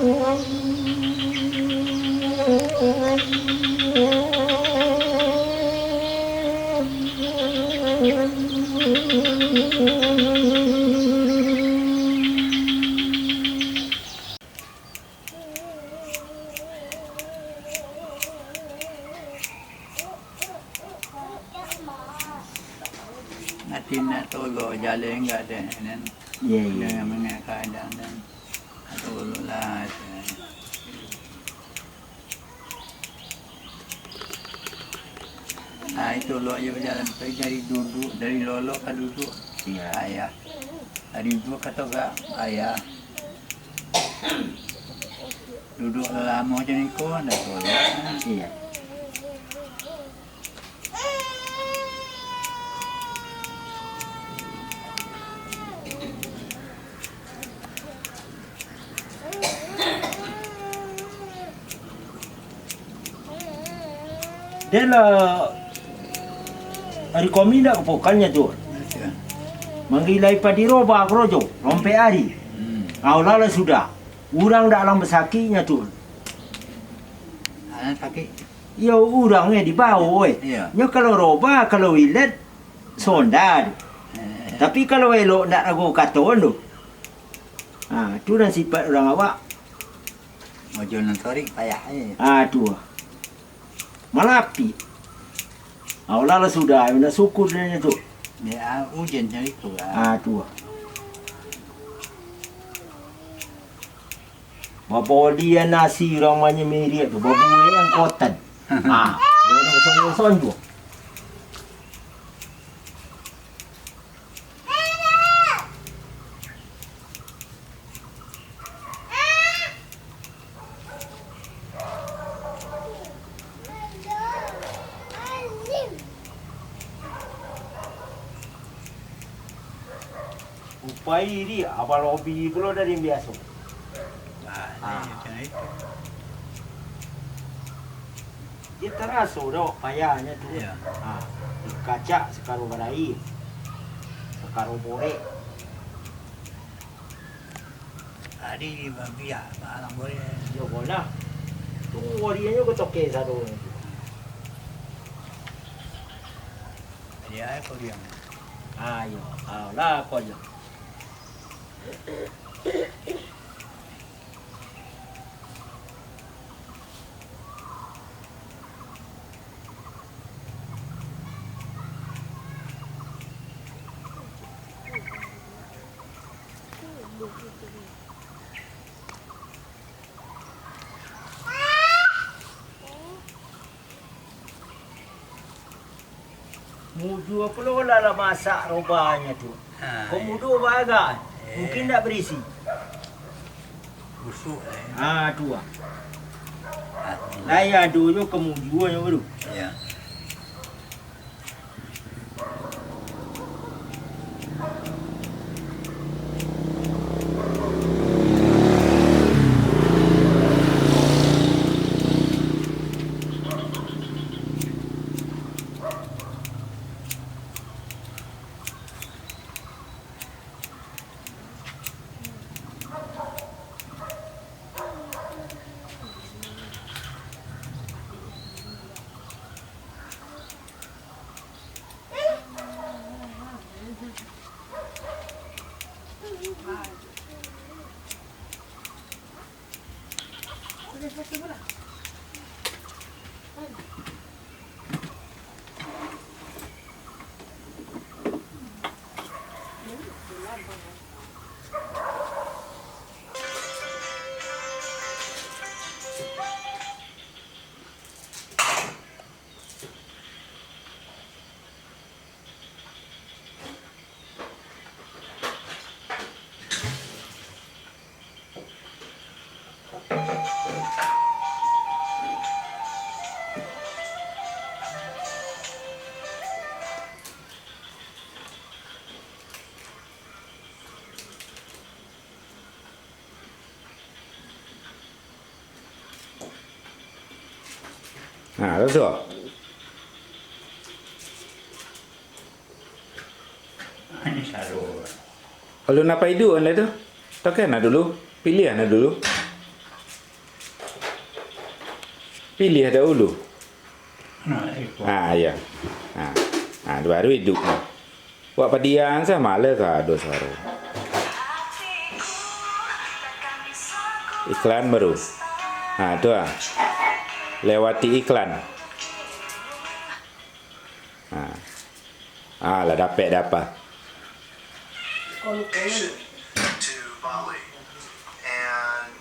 Nanti nak tolong jalan enggak ada dan dengan keadaan dan tolonglah. Itu lo aja berjalan pergi dari duduk dari lolo ke duduk ayah dari duduk kata gak ayah duduk lama macam ni kau dah tolong dia lah hari kami nak kepokannya tu. Menggilai padiro bah krojo, rompe hari. Aulala sudah. Urang dak lang besakinya tu. Sakit. Ya urangnya di bawah oi. Nya kalau roba kalau ilet sondad. Tapi kalau elok nak ragu katon tu. Tu dan sifat orang awak. Mojo nan tarik payah tu. Malapi. Aulala sudah, nak syukur dia tu. Ya, ujian cari tu tu. Bawa dia nasi ramanya meriak tu, bawa yang kotan. Dia nak son tu. Upai dia, apa lobby kalau dari biasa. Dia terasa dah payahnya tu. Kaca sekarang berai, sekarang borek. Hari ni biar malam boleh. Yo boleh. Tu harinya kau toke satu. Dia kau diam. Yo, lah kau je. Mudu apa lo lah masak robanya tu. Kau mudu bagai. Mungkin tak berisi. Busuk tu Laya dulu kemudian yang baru. Ya. Betul. Ini saru. Kalau nak paidu anda tu, takkan nak dulu, pilih anda dulu. Pilih dahulu. Nah, itu. Ya. Baru hidup. Buat padian sama lah ada suara. Iklan baru. Itu lewati iklan. Lah dapat. To Bali, and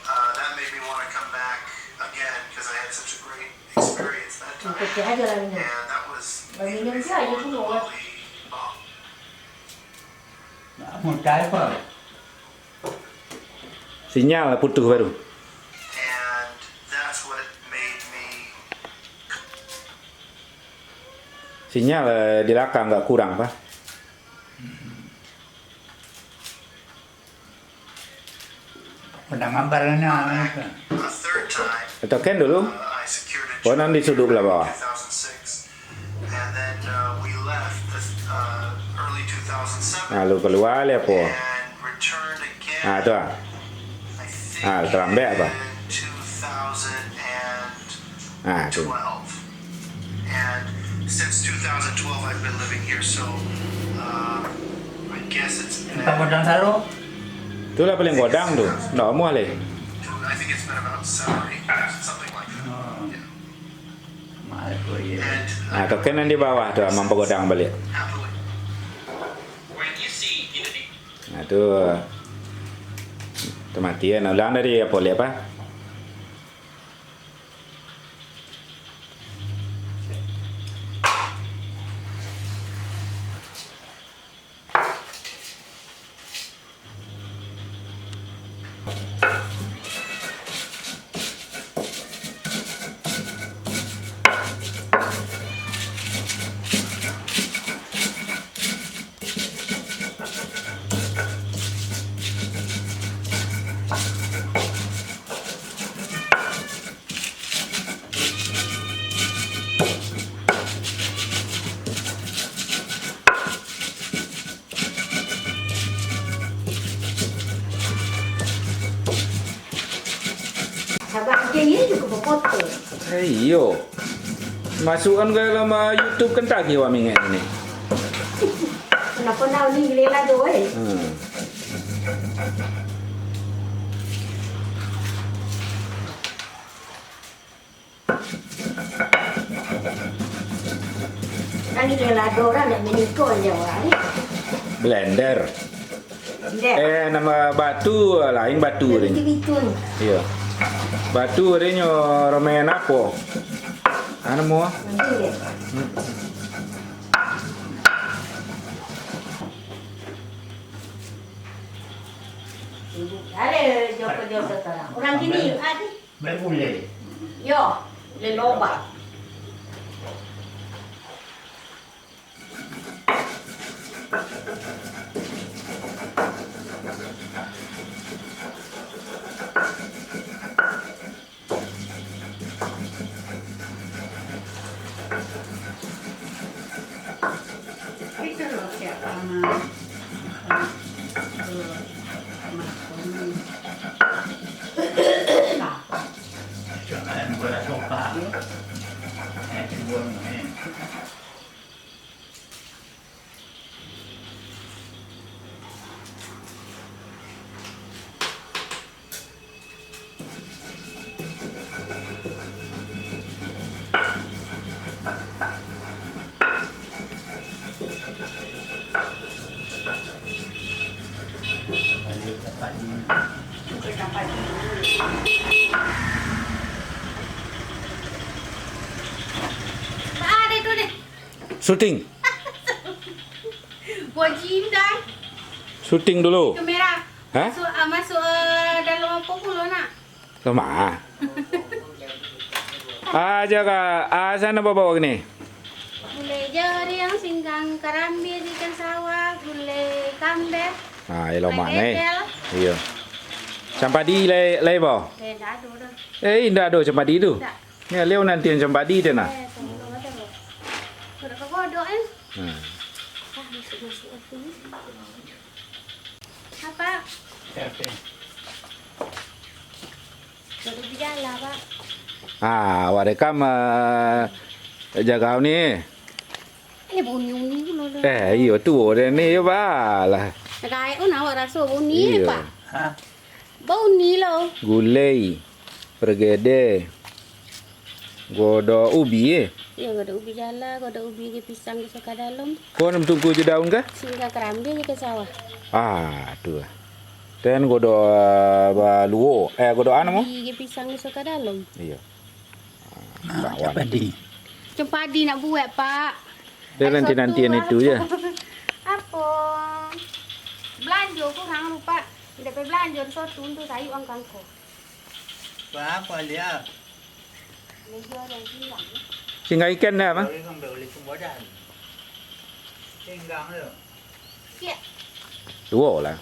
that made me want to come back again because I had such a great experience that time. And that was Bali. Mau cari apa? Sinyal putus baru. And that's what made me. Sinyal di belakang nggak kurang, Pak. Udah gambarnya apa? A third time, Tekan dulu. I secured a Oh, nanti job sudut belah in bawah. 2006, and then we left early 2007 Lalu keluar le apa? and returned again. Tu. I think terlambat apa? in 2012. Tu. And since 2012, I've been living here, so I guess it's been. Kita godang taruh. Itulah paling godang tu. Nak muah le. I think it's been about 7 or 8 years, something like that. Yeah. Mahal tu ya. And Tekan di bawah tu mampu godang balik. happily. Tu. Tu mati nak ulang dari apa le apa? Sahabat dia ini juga berfoto. Iyo. Masukkan ke dalam YouTube kan tak kira mingat ni. Kenapa nak ni lela tu eh? Kan ni lela tu orang nak menikah je orang ni. Blender. Dia. Nama batu lain batu ni. Itu. Iya. Batu dia nyo romen apa? Anu mo? Nanti dia. Ada joko-joko sekarang. Orang sini ada. Berboleh. Yo, le loba. Itu loh siapa Jangan buat sopa. Buang. Ada tu deh. Syuting. Buat gym dah. Syuting dulu. Kamera. Hah? Masuk dalam apa pula nak? Sama. Jaga sana bawa ni. Boleh jari yang singgang karambi di ikan sawah, boleh kambing. Ilo mak ni. Iya. Campadi lai bawa. Dah ada dah. Indah ada campadi tu. Tak. Ni leo nanti yang campadi tu nak. Tunggu ada loh. Sudah kau kodok kan? Masuk aku ni. Apa? Okey. Sudah berjalan Pak. awak rekam jaga ni. Uni lo. Iyo tu ni ba lah. Kaya awak rasa uni Iya. Pak. Ha? Bau uni lo. Gulai, pergede, godo ubi Ya, ada ubi jala, ada ubi ke pisang ke suka dalam. Kau nak tunggu je daun ke? Singgah kerambi je ke sawah. Tu. Dan godo luo, godo anu mo? Ubi ke pisang ke suka dalam. Iya. Macam padi. Cempadi nak buat, Pak. Dia nanti-nantian itu je. Apa? Belanja kurang lupa. Tidak perlu belanja sotu untuk sayur ang kangkung. Apa dia? Meja yang hilang. Singgah ikan dah mah? Boleh ngambil oleh kemudahan. Tinggang tu. Ya. Luo lah.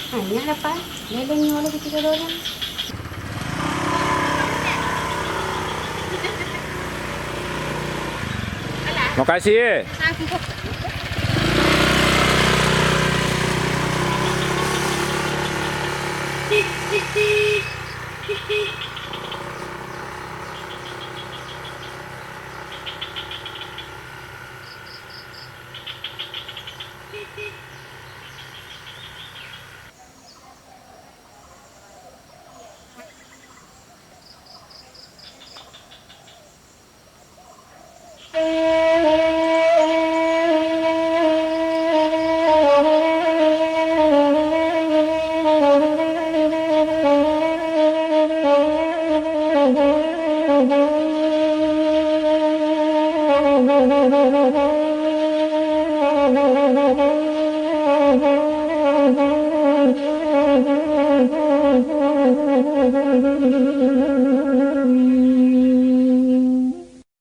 Hanya apa? Leleng oleh kita orang. Makasih. Thank you.